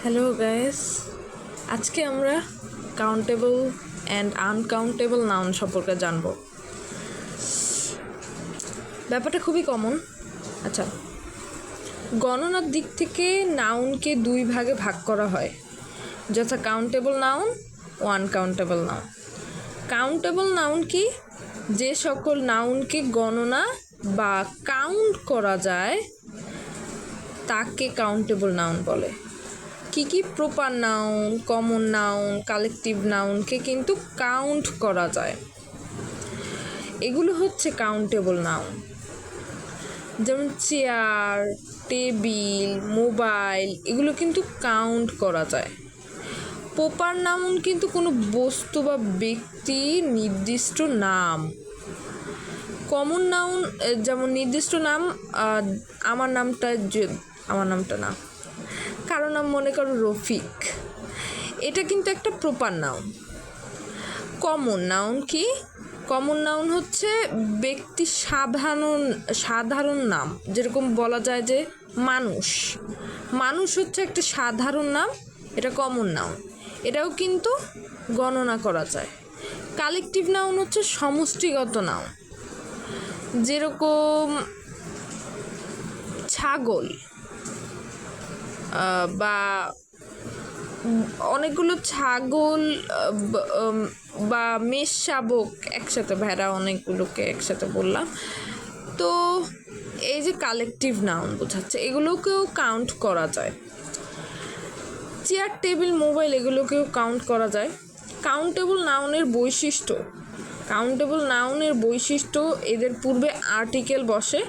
Hello guys, আজকে আমরা countable and uncountable noun সম্পর্কে জানব। ব্যাপারটা খুবই কমন। আচ্ছা, গণনার দিক থেকে নাউনকে দুই ভাগে ভাগ করা হয়, যথা কাউন্টেবল নাউন ও আনকাউন্টেবল নাউন। কাউন্টেবল নাউন কি? যে সকল নাউনকে গণনা বা কাউন্ট করা যায় তাকে কাউন্টেবল নাউন বলে। কি কি? Proper noun, common noun, collective নাউনকে কিন্তু কাউন্ট করা যায়, এগুলো হচ্ছে কাউন্টেবল নাউন। যেমন চেয়ার, টেবিল, মোবাইল, এগুলো কিন্তু কাউন্ট করা যায়। প্রপার নাউন কিন্তু কোনো বস্তু বা ব্যক্তি, নির্দিষ্ট নাম। কমন নাউন যেমন নির্দিষ্ট নাম, আমার নামটা না, কারো নাম মনে করো রফিক, এটা কিন্তু একটা প্রপার নাউন। কমন নাউন কি? কমন নাউন হচ্ছে ব্যক্তি সাধারণ নাম। যেরকম বলা যায় যে মানুষ হচ্ছে একটা সাধারণ নাম, এটা কমন নাউন, এটাও কিন্তু গণনা করা যায়। কালেকটিভ নাউন হচ্ছে সমষ্টিগত নাউন। যেরকম ছাগল বা অনেকগুলো ছাগল বা মেষ শাবক একসাথে, ভেড়া অনেকগুলোকে একসাথে বললাম, তো এই যে কালেকটিভ নাউন বোঝাচ্ছে, এগুলোকেও কাউন্ট করা যায়। চেয়ার, টেবিল, মোবাইল, এগুলোকেও কাউন্ট করা যায়। কাউন্টেবল নাউনের বৈশিষ্ট্য, এদের পূর্বে আর্টিকেল বসে।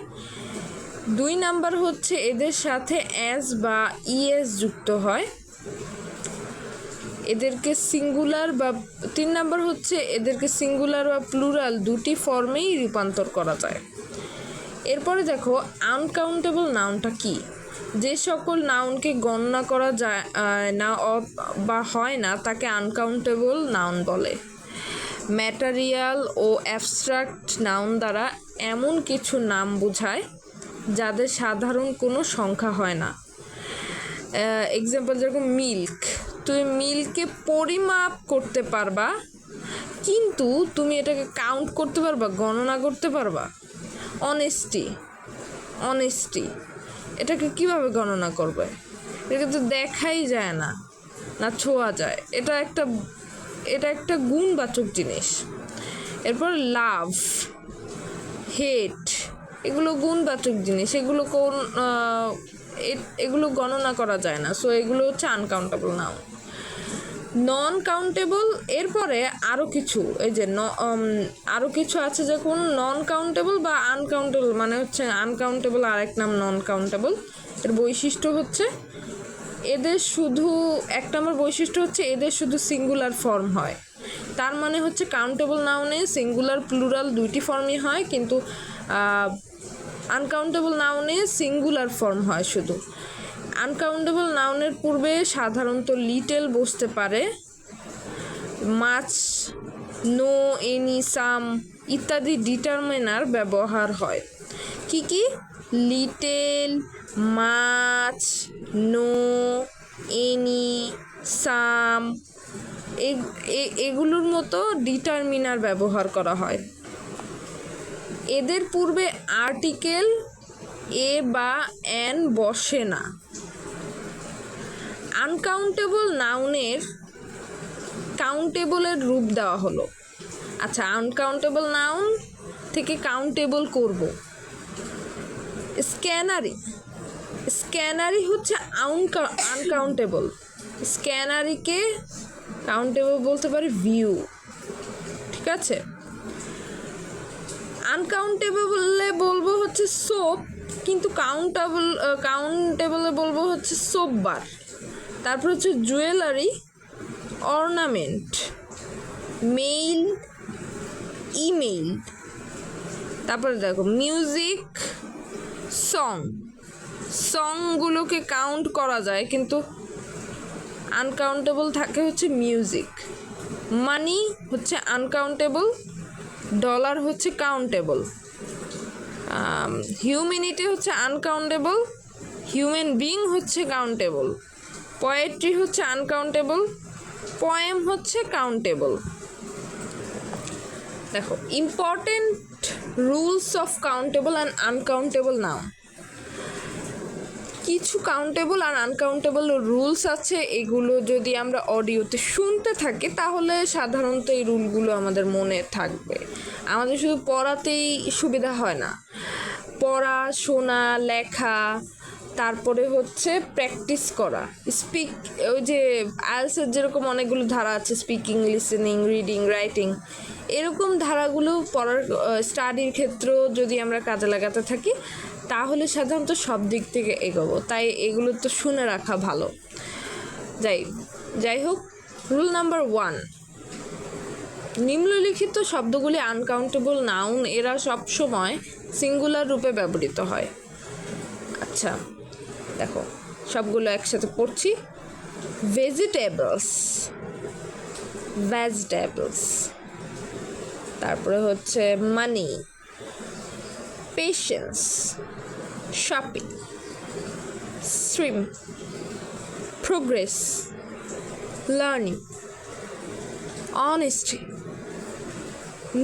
2 নাম্বার হচ্ছে এদের সাথে অ্যাজ বা ইএস যুক্ত হয়, এদেরকে সিঙ্গুলার বা 3 নাম্বার হচ্ছে এদেরকে সিঙ্গুলার বা প্লুরাল দুটি ফর্মেই রূপান্তর করা যায়। এরপরে দেখো আনকাউন্টেবল নাউনটা কি? যে সকল নাউনকে গণনা করা যায় না বা হয় না তাকে আনকাউন্টেবল নাউন বলে। ম্যাটেরিয়াল ও অ্যাবস্ট্রাক্ট নাউন দ্বারা এমন কিছু নাম বোঝায় যাদের সাধারণ কোনো সংখ্যা হয় না। এক্সাম্পল যেরকম মিল্ক, তুমি মিল্ককে পরিমাপ করতে পারবা, কিন্তু তুমি এটাকে কাউন্ট করতে পারবা, গণনা করতে পারবা? অনেস্টি, এটাকে কিভাবে গণনা করবে? এটাকে তো দেখাই যায় না, না ছোঁয়া যায়। এটা একটা গুণবাচক জিনিস। এরপর লাভ, হেট, এগুলো গুণবাচক জিনিস, এগুলো গণনা করা যায় না, সো এগুলো হচ্ছে আনকাউন্টেবল নাউন। নন কাউন্টেবল, এরপরে আরও কিছু আছে, যখন নন কাউন্টেবল বা আনকাউন্টেবল, মানে হচ্ছে আনকাউন্টেবল আরেক নাম নন কাউন্টেবল। এর বৈশিষ্ট্য হচ্ছে এদের শুধু এদের শুধু সিঙ্গুলার ফর্ম হয়। তার মানে হচ্ছে কাউন্টেবল নাউনে সিঙ্গুলার প্লুরাল দুইটি ফর্মই হয়, কিন্তু আনকাউন্টেবল নাউনে সিঙ্গুলার ফর্ম হয় শুধু। আনকাউন্টেবল নাউনের পূর্বে সাধারণত লিটল বসতে পারে, মাছ, নো, এনি, সাম ইত্যাদি ডিটারমিনার ব্যবহার হয়। কি? লিটল, মাছ, নো, এনি, সাম, এগুলোর মতো ডিটারমিনার ব্যবহার করা হয়। এদের পূর্বে আর্টিকেল এ বা এন বসে না। আনকাউন্টেবল নাউনের কাউন্টেবলের রূপ দেওয়া হলো। আচ্ছা, আনকাউন্টেবল নাউন থেকে কাউন্টেবল করব। স্ক্যানারি হচ্ছে আনকাউন্টেবল, স্ক্যানারিকে কাউন্টেবল বলতে পারি ভিউ, ঠিক আছে। আনকাউন্টেবলে বলবো হচ্ছে সোপ, কিন্তু কাউন্টেবলে বলবো হচ্ছে সোপ বার। তারপর হচ্ছে জুয়েলারি, অর্নামেন্ট, মেইল, ইমেইল। তারপরে দেখো মিউজিক, সংগুলোকে কাউন্ট করা যায়, কিন্তু আনকাউন্টেবল থাকে হচ্ছে মিউজিক। মানি হচ্ছে আনকাউন্টেবল, ডলার হচ্ছে কাউন্টেবল। হিউম্যানিটি হচ্ছে আনকাউন্টেবল, হিউম্যান বিং হচ্ছে কাউন্টেবল। পোয়েট্রি হচ্ছে আনকাউন্টেবল, পোয়েম হচ্ছে কাউন্টেবল। দেখো, important rules of countable and uncountable noun. কিছু কাউন্টেবল আর আনকাউন্টেবল রুলস আছে, এগুলো যদি আমরা অডিওতে শুনতে থাকি তাহলে সাধারণত এই রুলগুলো আমাদের মনে থাকবে। আমাদের শুধু পড়াতেই সুবিধা হয় না, পড়া, শোনা, লেখা, তারপরে হচ্ছে প্র্যাকটিস করা, ওই যে আইএলটিএসের যেরকম অনেকগুলো ধারা আছে, স্পিকিং, লিসেনিং, রিডিং, রাইটিং, এরকম ধারাগুলো পড়ার স্টাডির ক্ষেত্রেও যদি আমরা কাজে লাগাতে থাকি তাহলে সাধারণত সব দিক থেকে এগোবো। তাই এগুলো তো শুনে রাখা ভালো। যাই হোক, রুল নাম্বার 1, নিম্নলিখিত শব্দগুলি আনকাউন্টেবল নাউন, এরা সবসময় সিঙ্গুলার রূপে ব্যবহৃত হয়। আচ্ছা দেখো, সবগুলো একসাথে পড়ছি। ভেজিটেবলস, তারপরে হচ্ছে money, patience, shopping, stream, progress, learning, honesty,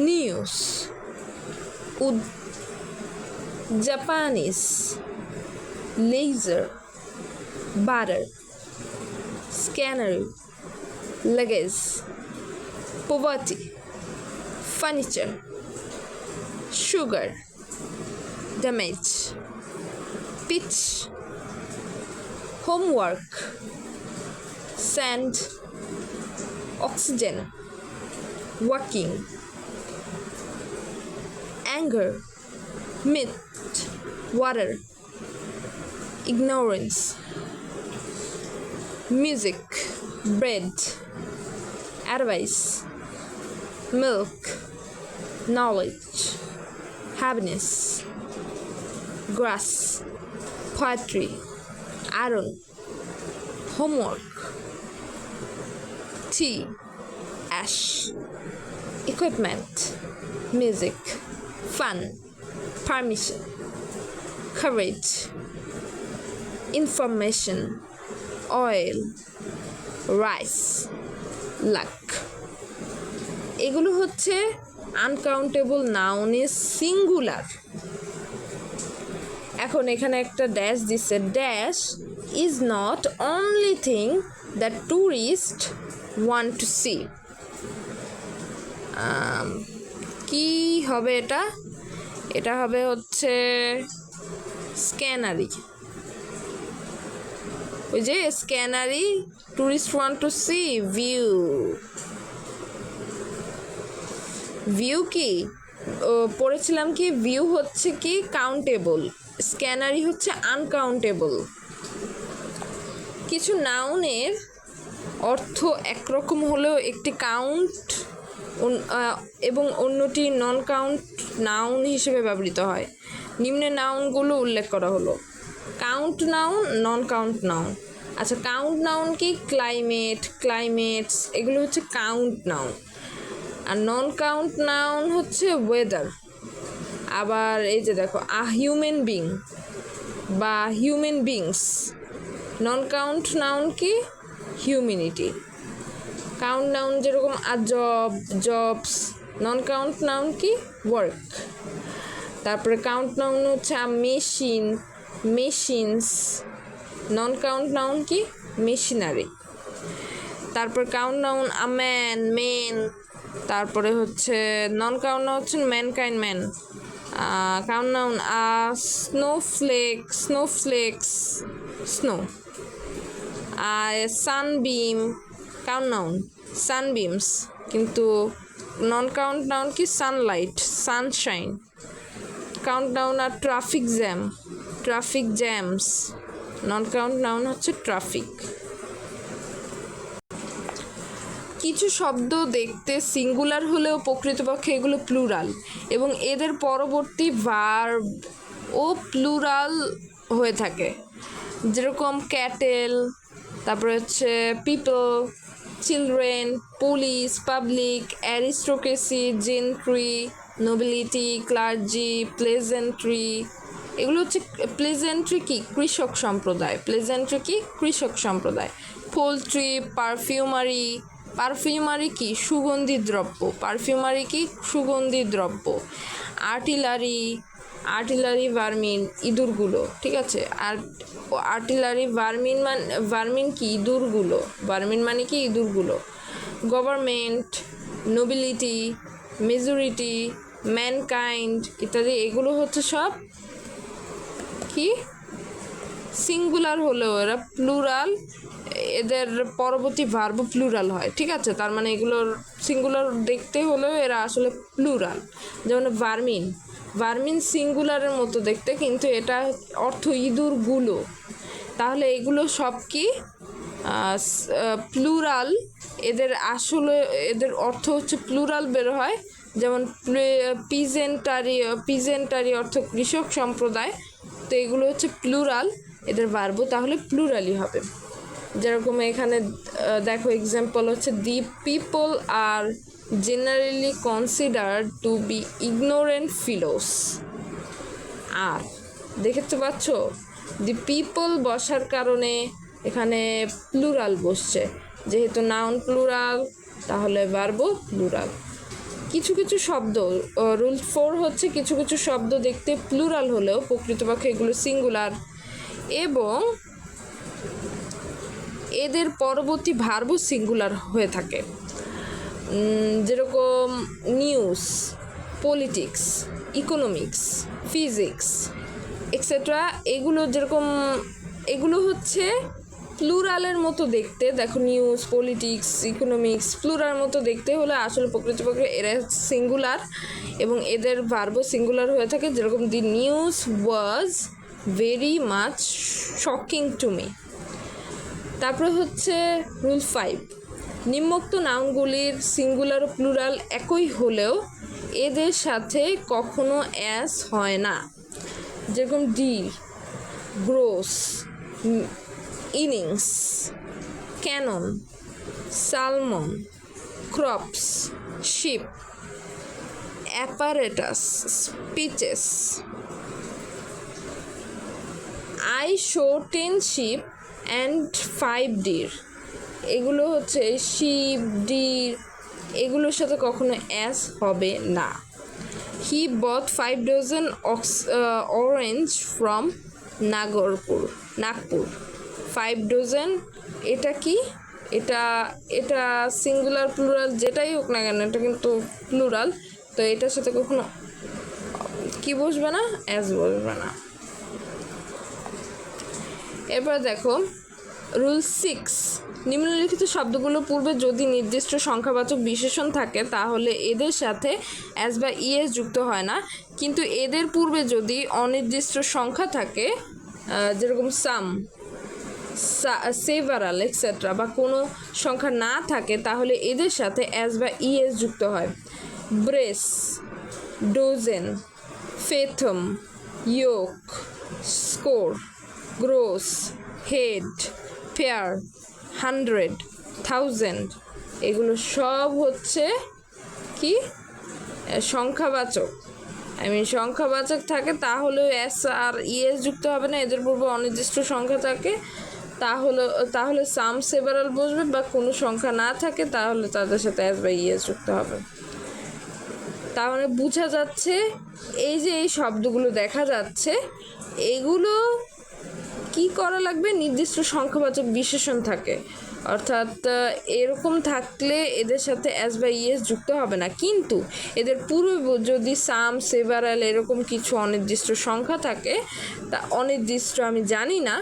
news, Japanese, laser, butter, scanner, luggage, poverty, furniture, sugar, damage, pitch, homework, sand, oxygen, walking, anger, myth, water, ignorance, music, bread, advice, milk, knowledge, happiness, grass, poetry, iron, homework, tea, ash, equipment, music, fun, permission, courage, information, oil, rice, luck। এগুলো হচ্ছে uncountable নাউনের singular. এখন এখানে একটা dash দিচ্ছে, dash is not only thing that tourist want to see. কি হবে এটা? এটা হবে হচ্ছে স্ক্যানারি। ওই যে scenery, tourist want to see view কি পড়েছিলাম কি, ভিউ হচ্ছে কি কাউন্টেবল, স্ক্যানারি হচ্ছে আনকাউন্টেবল। কিছু নাউনের অর্থ একরকম হলেও একটি কাউন্ট এবং অন্যটি নন কাউন্ট নাউন হিসেবে ব্যবহৃত হয়। নিম্নে নাউনগুলো উল্লেখ করা হলো। কাউন্ট নাউন, নন কাউন্ট নাউন। আচ্ছা, কাউন্ট নাউন কি? ক্লাইমেটস, এগুলো হচ্ছে কাউন্ট নাউন। আর নন কাউন্ট নাউন হচ্ছে ওয়েদার। আবার এই যে দেখো, হিউম্যান বিং বা হিউম্যান বিংস। নন কাউন্ট নাউন কি? হিউম্যানিটি। কাউন্ট নাউন যেরকম জবস। নন কাউন্ট নাউন কি? ওয়ার্ক। তারপরে কাউন্ট নাউন হচ্ছে মেশিনস। নন কাউন্ট নাউন কি? মেশিনারি। তারপর কাউন্ট নাউন মেন। তারপরে হচ্ছে নন কাউন্ট নাউন হচ্ছে man. Count noun snowflakes, snow. আর সানবিম, কাউন্ট নাউন সানবিমস, কিন্তু নন কাউন্ট নাউন কি? Sunlight, sunshine. কাউন্ট নাউন আর traffic jams. Non count noun হচ্ছে ট্রাফিক। কিছু শব্দ দেখতে সিঙ্গুলার হলেও প্রকৃতপক্ষে এগুলো প্লুরাল, এবং এদের পরবর্তী ভার্ব ও প্লুরাল হয়ে থাকে। যেরকম ক্যাটেল, তারপরে হচ্ছে people, children, police, public, aristocracy, gentry, nobility, clergy, peasantry, এগুলো হচ্ছে প্লেজেন্ট্রি কি কৃষক সম্প্রদায়, প্লেজেন্ট্রি কি কৃষক সম্প্রদায়। পোলট্রি, পারফিউমারি, পারফিউমারি কি সুগন্ধি দ্রব্য, পারফিউমারি কি সুগন্ধি দ্রব্য। আর্টিলারি, আর্টিলারি ভার্মিন ইঁদুরগুলো, ঠিক আছে। আর আর্টিলারি ভার্মিন ভার্মিন কি ইঁদুরগুলো, ভার্মিন মানে কি ইঁদুরগুলো। গভর্নমেন্ট, নোবিলিটি, মেজরিটি, ম্যানকাইন্ড ইত্যাদি, এগুলো হচ্ছে সব কি সিঙ্গুলার হলেও এরা প্লুরাল, এদের পরবর্তী ভার্ব প্লুরাল হয়, ঠিক আছে। তার মানে এগুলোর সিঙ্গুলার দেখতে হলেও এরা আসলে প্লুরাল। যেমন ভার্মিন, ভার্মিন সিঙ্গুলারের মতো দেখতে, কিন্তু এটা অর্থ ইঁদুরগুলো। তাহলে এগুলো সব কি প্লুরাল, এদের আসলে এদের অর্থ হচ্ছে প্লুরাল বের হয়। যেমন পিজেন্টারি, পিজেন্টারি অর্থ কৃষক সম্প্রদায়, তো এগুলো হচ্ছে প্লুরাল, এদের ভার্ব তাহলে প্লুরালই হবে। যেরকম এখানে দেখো এক্সাম্পল হচ্ছে the people are generally considered to be ignorant fellows. আর দেখতে পাচ্ছ দি পিপল বসার কারণে এখানে প্লুরাল বসছে, যেহেতু নাউন প্লুরাল তাহলে ভার্ব প্লুরাল। কিছু কিছু শব্দ, রুল 4 হচ্ছে কিছু কিছু শব্দ দেখতে প্লুরাল হলেও প্রকৃতপক্ষে এগুলো সিঙ্গুলার, এবং এদের পরবর্তী ভার্ব সিঙ্গুলার হয়ে থাকে। যেরকম news, politics, economics, physics etcetera, এগুলো যেরকম এগুলো হচ্ছে প্লুরালের মতো দেখতে। দেখো নিউজ, পলিটিক্স, ইকোনমিক্স প্লুরাল মতো দেখতে হলে আসলে প্রকৃতপক্ষে এরা সিঙ্গুলার এবং এদের ভার্ব সিঙ্গুলার হয়ে থাকে। যেরকম দি news was very much shocking to me. তারপরে হচ্ছে রুল 5, নিম্নোক্ত নাউনগুলির সিঙ্গুলার ও প্লুরাল একই হলেও এদের সাথে কখনো অ্যাস হয় না। যেরকম deer, grouse, innings, cannon, salmon, crops, sheep, apparatus, species. I show 10 sheep and 5 deer, এগুলো হচ্ছে শিপ, ডির, এগুলোর সাথে কখনো অ্যাস হবে না। He bought 5 dozen orange from Nagpur. 5 dozen এটা কি, এটা এটা সিঙ্গুলার প্লুরাল যেটাই হোক না কেন, এটা কিন্তু প্লুরাল, তো এটার সাথে কখনো কি বসবে না, অ্যাস বসবে না। এরপর দেখো রুল 6, নিম্নলিখিত শব্দগুলোর পূর্বে যদি নির্দিষ্ট সংখ্যাবাচক বিশেষণ থাকে তাহলে এদের সাথে অ্যাস বা ইএস যুক্ত হয় না, কিন্তু এদের পূর্বে যদি অনির্দিষ্ট সংখ্যা থাকে, যেরকম সাম, সেভারাল এক্সেট্রা, বা কোনো সংখ্যা না থাকে তাহলে এদের সাথে অ্যাস বা ইএস যুক্ত হয়। Brace, dozen, fathom, yoke, score, gross, head, pair, 100, 1000, এগুলো সব হচ্ছে কি সংখ্যাবাচক। সংখ্যাবাচক থাকে তাহলে এস আর ইএস যুক্ত হবে না, এদের পূর্বে অনির্দিষ্ট সংখ্যা থাকে তাহলে সাম সেভারাল বসবে, বা কোনো সংখ্যা না থাকে তাহলে তাদের সাথে এস বা ইএস যুক্ত হবে। তাহলে বোঝা যাচ্ছে এই যে এই শব্দগুলো দেখা যাচ্ছে, এগুলো কি করা লাগবে, নির্দিষ্ট সংখ্যাবাচক বিশেষণ থাকে, অর্থাৎ এরকম থাকলে এদের সাথে অ্যাস বা ইএস যুক্ত হবে না। কিন্তু এদের পূর্বে যদি সাম, সেভারাল এরকম কিছু অনির্দিষ্ট সংখ্যা থাকে, তা অনির্দিষ্ট আমি জানি না,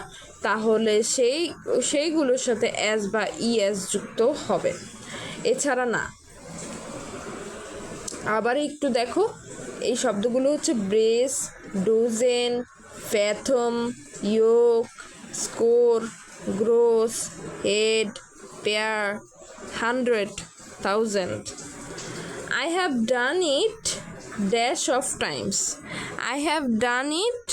তাহলে সেইগুলোর সাথে অ্যাস বা ইএস যুক্ত হবে, এছাড়া না। আবার একটু দেখো এই শব্দগুলো হচ্ছে brace, dozen, fathom, yoke, score, gross, head, pair, 100, 1000. I have done it dash of times. I have done it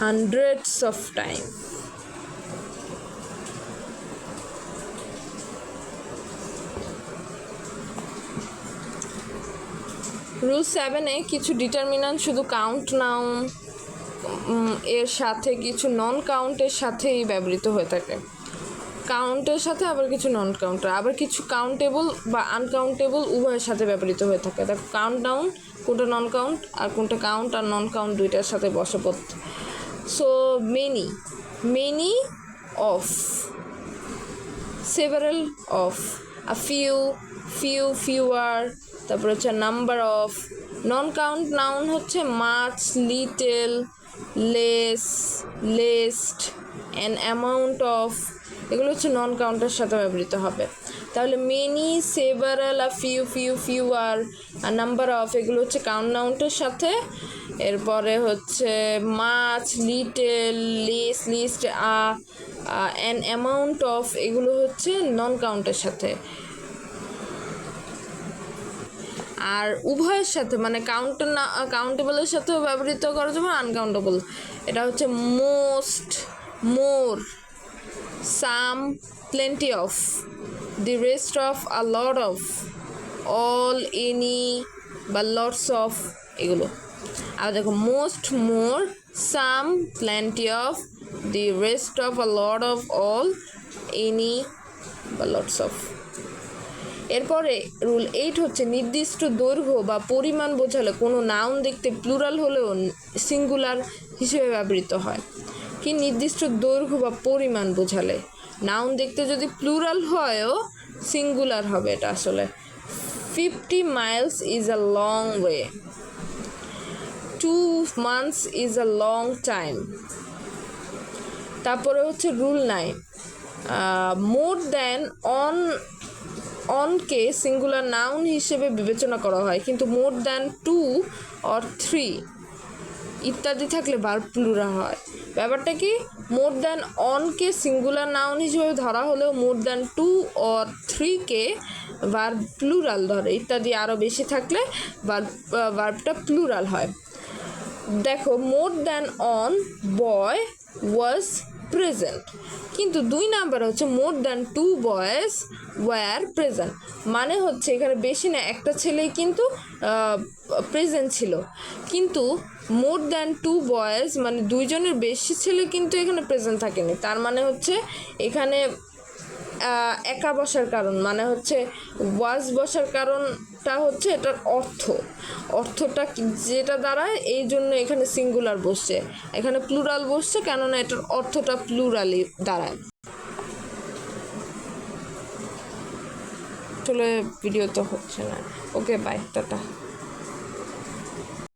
hundreds of times. Rule 7-এ কিছু ডিটারমিনান্ট শুধু কাউন্ট নাউন এর সাথে কিছু নন কাউন্টের সাথেই ব্যবহৃত হয়ে থাকে। কাউন্টের সাথে আবার কিছু নন কাউন্টার, আবার কিছু কাউন্টেবল বা আনকাউন্টেবল উভয়ের সাথে ব্যবহৃত হয়ে থাকে। দেখো কাউন্ট ডাউন কোনটা নন কাউন্ট আর কোনটা কাউন্ট আর নন কাউন্ট দুইটার সাথে বশপথ। So many of, several of, a fewer, তারপর হচ্ছে number of. Non count noun হচ্ছে much, little, less, least, an amount of, এগুলো হচ্ছে নন কাউন্টের সাথে ব্যবহৃত হবে। তাহলে মেনি, সেভারাল, আ ফিউয়ার আর নাম্বার অফ এগুলো হচ্ছে কাউন্ট নাউন্টের সাথে। এরপরে হচ্ছে much, little, less, least, an amount of এগুলো হচ্ছে নন কাউন্টের সাথে। আর উভয়ের সাথে মানে কাউন্টেবলের সাথেও ব্যবহৃত করা যাবে, আনকাউন্টেবল। এটা হচ্ছে most, more, some, plenty of, the rest of, a lot of, all, any বা লটস অফ এগুলো। আর দেখো most, more, some, plenty of, the rest of, a lot of, all, any বা লটস অফ। এরপরে rule 8 হচ্ছে নির্দিষ্ট দৈর্ঘ্য বা পরিমাণ বোঝালে কোনো নাউন দেখতে প্লুরাল হলেও সিঙ্গুলার হিসেবে ব্যবহৃত হয়। কি নির্দিষ্ট দৈর্ঘ্য বা পরিমাণ বোঝালে নাউন দেখতে যদি প্লুরাল হয়ও সিঙ্গুলার হবে। এটা আসলে 50 miles is a long way, 2 months is a long time। তারপরে হচ্ছে রুল 9, মোর দ্যান অনকে সিঙ্গুলার নাউন হিসেবে বিবেচনা করা হয়, কিন্তু মোর দ্যান 2 or 3 ইত্যাদি থাকলে ভার্ব প্লুরাল হয়। ব্যাপারটা কি, মোর দ্যান অনকে সিঙ্গুলার নাউন হিসেবে ধরা হলেও মোর দ্যান 2 or 3কে ভার্ব প্লুরাল ধরে। ইত্যাদি আরও বেশি থাকলে ভার্বটা প্লুরাল হয়। দেখো more than one boy was present, কিন্তু 2 নাম্বার হচ্ছে more than 2 boys were present, মানে হচ্ছে এখানে বেশি না একটা ছেলেই কিন্তু প্রেজেন্ট ছিল, কিন্তু মোর দ্যান 2 বয়েজ মানে 2 জনের বেশি ছেলে কিন্তু এখানে প্রেজেন্ট থাকেনি। তার মানে হচ্ছে এখানে একা বসার কারণ মানে হচ্ছে ওয়াজ বসার কারণটা হচ্ছে এটার অর্থটা যেটা দাঁড়ায় এই জন্য এখানে সিঙ্গুলার বসছে, এখানে প্লুরাল বসছে কেননা এটার অর্থটা প্লুরালি দাঁড়ায়। আসলে ভিডিও তো হচ্ছে না। Okay bye, tata.